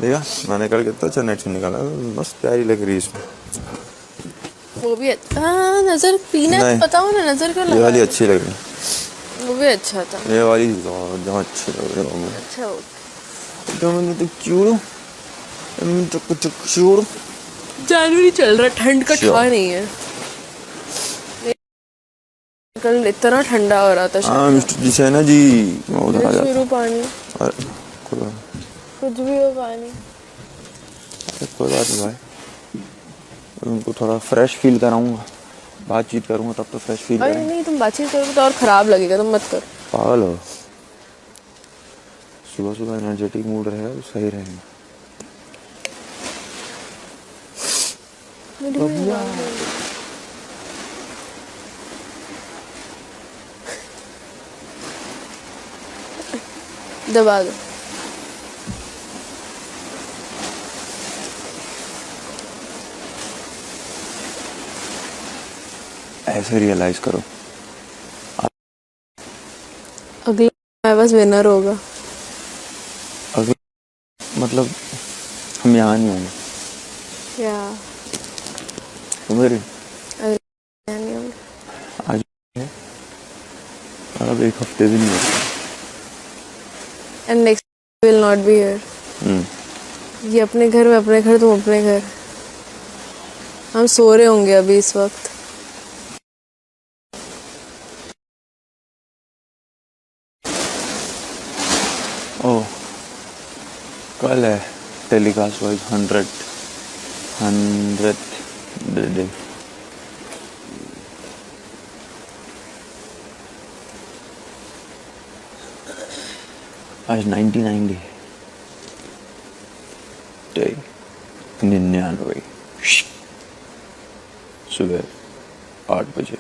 देखा मैंने कल कितना अच्छा नेट से निकाला, मस्त प्यारी लग रही है इसमें। वो भी अच्छा। हाँ, नजर पीना नहीं, बताओ ना, नजर क्यों ये लगा वाली रही अच्छी लग रही है? वो भी अच्छा था। है, ये वाली जहाँ अच्छी लग रही है। अच्छा हो जनवरी चल रहा, ठंड का ठा नहीं है। कल इतना ठंडा हो रहा था। हाँ मिस्टर जी से है ना जी, मैं उधर आ जाता। शुरू पानी अरे कुछ भी हो पानी। कोई बात नहीं भाई, उनको थोड़ा फ्रेश फील कराऊंगा, बातचीत करूंगा तब तो फ्रेश फील अरे करेंगे। नहीं, तुम बातचीत करोगे तो और खराब लगेगा, तुम मत करो। पागल हो, सुबह सुबह एनर्जेटिक मूड रहेगा तो सही रहेगा। दबा दो। ऐसे रियलाइज करो अगले मेरे पास विनर होगा। अगले मतलब हम यहाँ नहीं होंगे, या मेरे अगले नहीं होंगे। आज है और अब एक हफ्ते भी नहीं होगा। And next will not be here. ये अपने घर में अपने घर, तुम अपने घर। हम सो रहे होंगे अभी इस वक्त। ओह कल है टेलीकास्ट वाइज 100 डे। आज 99 डे 99 सुबह 8 बजे।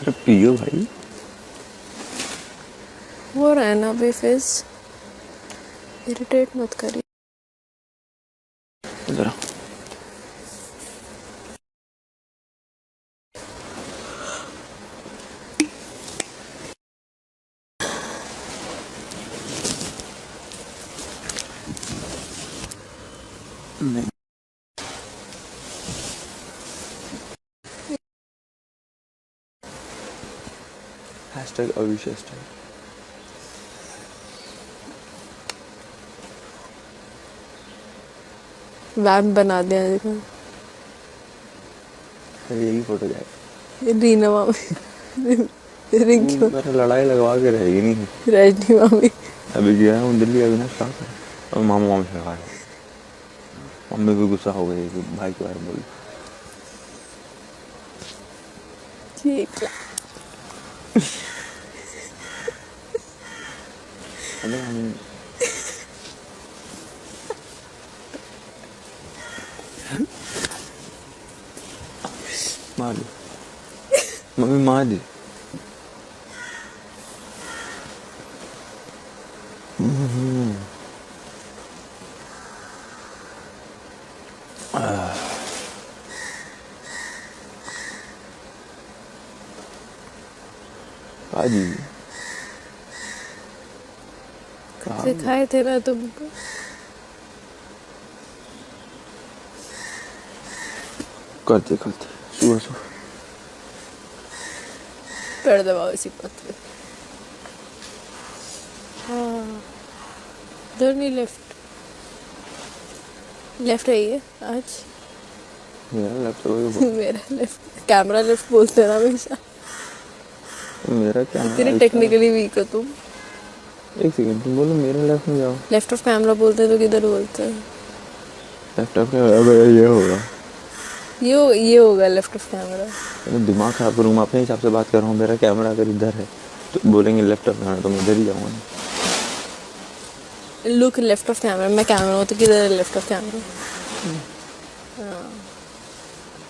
अरे पियो भाई। वो रहना भी फिज, इरिटेट मत करिए। जरा नहीं हैशटैग अविशेष वैम्प बना दिया देखो। यही फोटो जाए। ये रीना मामी रिंकी मेरा लड़ाई लगवा के रहेगी नहीं। रजनी मामी अभी गया हूँ दिल्ली, अविनाश कहाँ है और मामा मामी से कहा है। मम्मी भी गुस्सा हो गई कि भाई के बारे में बोली। ठीक है। मार दी मम्मी, मार दी। काजी सिखाए थे ना तुमको। करते करते सुबह सुबह कर दबाओ इसी बात पे। हाँ, इधर नहीं, लेफ्ट लेफ्ट है ये आज। मेरा लैपटॉप मेरा लेफ्ट, कैमरा लेफ्ट बोलते हैं ना हमेशा। मेरा क्या इतनी टेक्निकली वीक हो तुम। एक सेकंड, तुम बोलो मेरे लेफ्ट में जाओ। लेफ्ट ऑफ कैमरा बोलते हैं तो किधर बोलते हैं? लैपटॉप का अब ये होगा ये होगा लेफ्ट ऑफ कैमरा। तो दिमाग खराब करूँगा, अपने हिसाब से बात कर रहा हूँ। मेरा कैमरा अगर इधर है तो बोलेंगे लेफ्ट ऑफ कैमरा, तो मैं इधर ही जाऊँगा। लुक लेफ्ट ऑफ कैमरा, मैं कैमरा हूँ तो किधर है लेफ्ट ऑफ कैमरा? हाँ,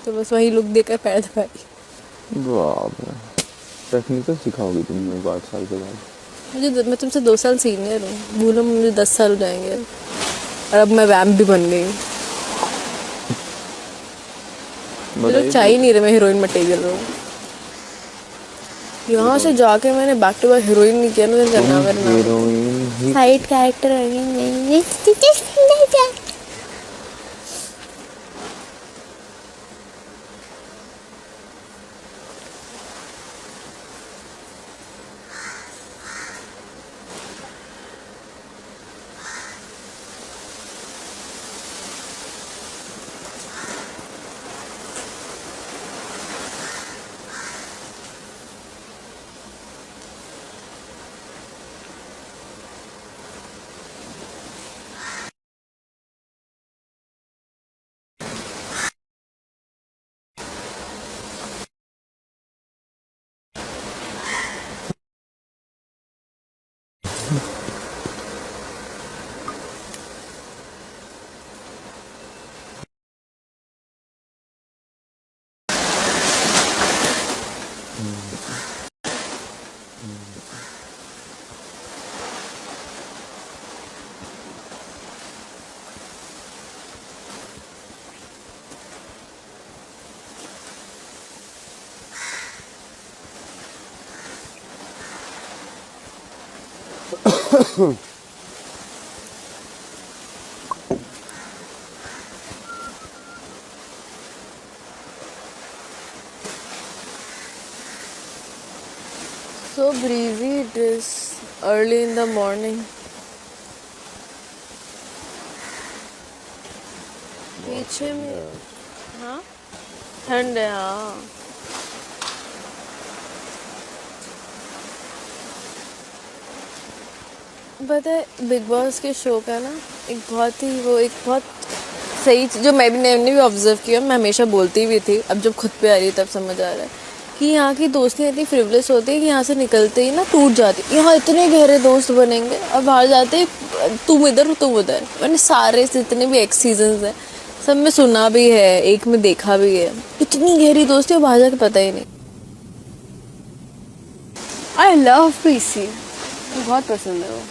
तो बस वही लुक देकर पैर दबाई। बाप रे, टेक्निकल सिखाओगी तुम मुझे 8 साल के बाद? मैं तुमसे 2 साल सीनियर हूँ, भूलो मुझे 10 साल हो जाएंगे और अब मैं वैम्प भी बन गई। लोग चाह ही नहीं रहे मैं हीरोइन मटेरियल हूँ। यहाँ से जाके मैंने बैक टू बैक हीरोइन नहीं किया ना, करना heroine side character So breezy it is early in the morning. पीछे में हाँ ठंड है। हाँ पता है बिग बॉस के शो का ना एक बहुत सही जो मैंने भी ऑब्जर्व किया, मैं हमेशा बोलती भी थी, अब जब खुद पे आ रही है तब समझ आ रहा है कि यहाँ की दोस्तियाँ इतनी फ्रिवलेस होती है कि यहाँ से निकलते ही ना टूट जाती। यहाँ इतने गहरे दोस्त बनेंगे और बाहर जाते तुम इधर तुम उधर। मैंने सारे जितने भी एक्स सीजन्स हैं सब में सुना भी है, एक में देखा भी है, इतनी गहरी दोस्ती और बाहर जाके पता ही नहीं। आई लव पीसी, बहुत पसंद है वो।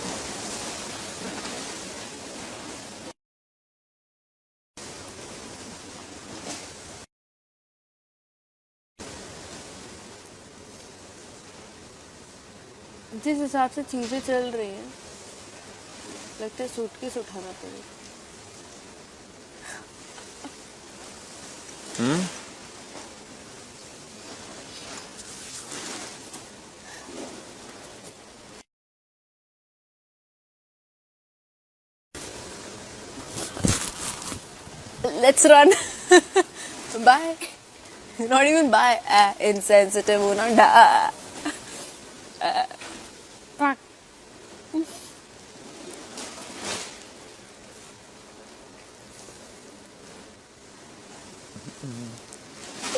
जिस हिसाब से चीज़ें चल रही हैं लगता है सूटकेस उठाना पड़ेगा। Let's run. Bye. Not even bye. Insensitive हो ना डा।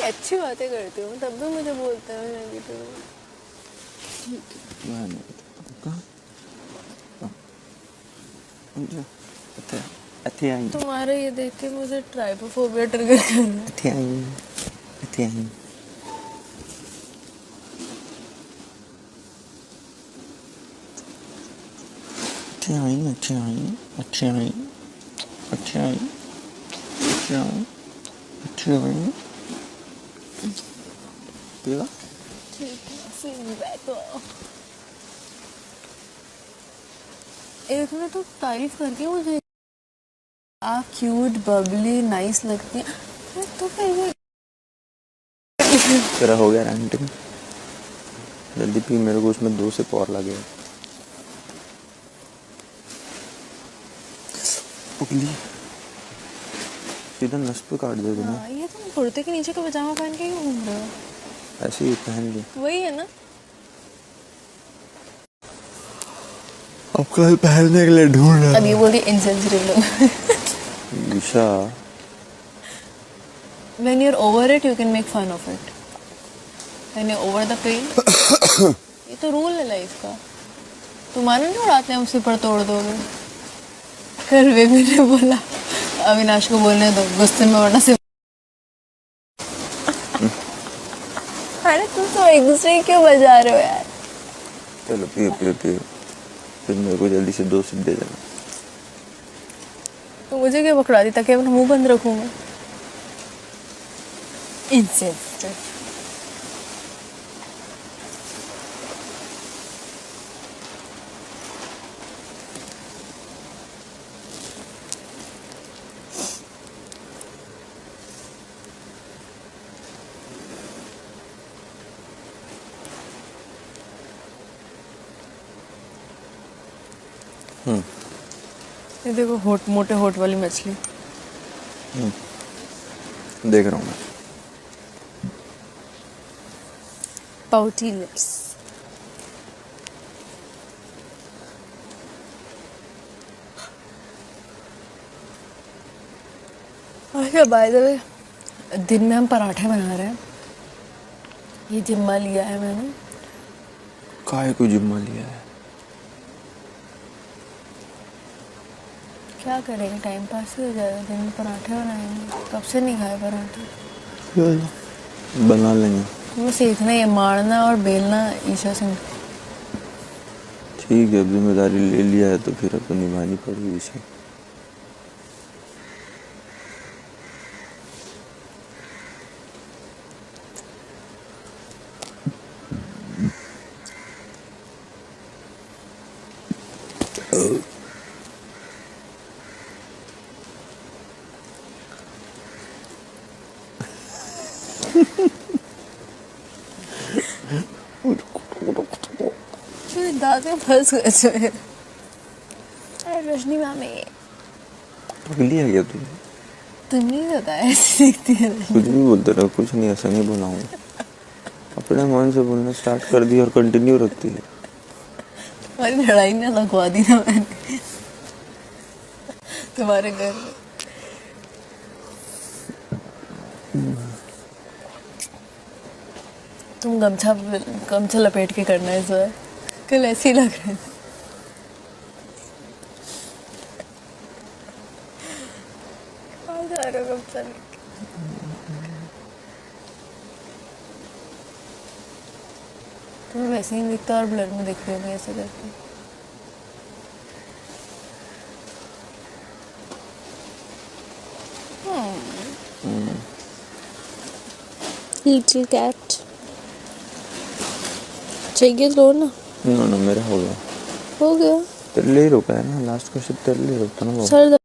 अच्छी बातें करती हूँ तब भी मुझे बोलते हैं नेगेटिव। तुम्हारे ये देख के मुझे ट्राइपोफोबिया ट्रिगर कर रहा है। पीला एक ने तो तारीफ करके मुझे आप क्यूट बबली नाइस लगती है तो तेरा हो गया रैंटिंग, जल्दी पी, मेरे को उसमें 2 सिप और लगे। उगली सीधा नस पे काट दे दूँगा। ये तुम कुर्ते के नीचे का पजामा पहन के क्यों घूम रहे हो? ऐसे ही पहन ली, वही है ना। अब कल पहनने के लिए ढूंढ रहा। अब ये बोल रही इनसेंसिटिव लोग। Isha when you're over it you can make fun of it, when you're over the pain ये तो रूल है लाइफ का। तुम्हारे नहीं उड़ाते हैं, सिर पर तोड़ दोगे। कल बेबी ने बोला अविनाश को बोलने दो गुस्से में, वरना सिर्फ अरे तुम तो एक दूसरे की क्यों बजा रहे हो यार। चलो पियो पियो पियो, फिर मेरे को जल्दी से 2 सिप दे देना। तो मुझे क्या पकड़ा दी ताकि अपना मुंह बंद रखूं मैं। इंसेंसिटिव। ये देखो होठ, मोटे होठ वाली मछली। देख रहा हूँ मैं। Pouty lips. अच्छा बाय द वे, दिन में हम पराठे बना रहे हैं। ये जिम्मा लिया है मैंने। काहे को जिम्मा लिया है? क्या करेंगे, टाइम पास ही हो जाएगा। दिन में पराठे बनाएंगे, कब से नहीं खाए पराठे। बना लेंगे। तुम्हें सीखना है मारना और बेलना ईशा सिंह। ठीक है, अब जिम्मेदारी ले लिया है तो फिर अपन निभानी पड़ेगी इसे। दांत में फंस गए। अरे रजनी मामी, पगली है क्या तू? तुम नहीं बताया ऐसे दिखती है रजनी। कुछ भी बोलते रहो, कुछ नहीं, ऐसा नहीं बोला हूँ। अपने मन से बोलना स्टार्ट कर दी और कंटिन्यू रखती है। तुम्हारी लड़ाई ना लगवा दी ना मैंने तुम्हारे घर में। तुम गमछा लपेट के करना है सर, कल ऐसे ही लग रहे हैं। कहाँ जा रहे हो गमछा लेके? तुम्हें वैसे ही दिखता और ब्लर में दिख रहे हो ऐसे करके। लिटिल कैट चाहिए लो ना। नो मेरा हो गया। हो गया। तेरे लिए ही रोका है ना, लास्ट क्वेश्चन तेरे लिए रोकता ना। सर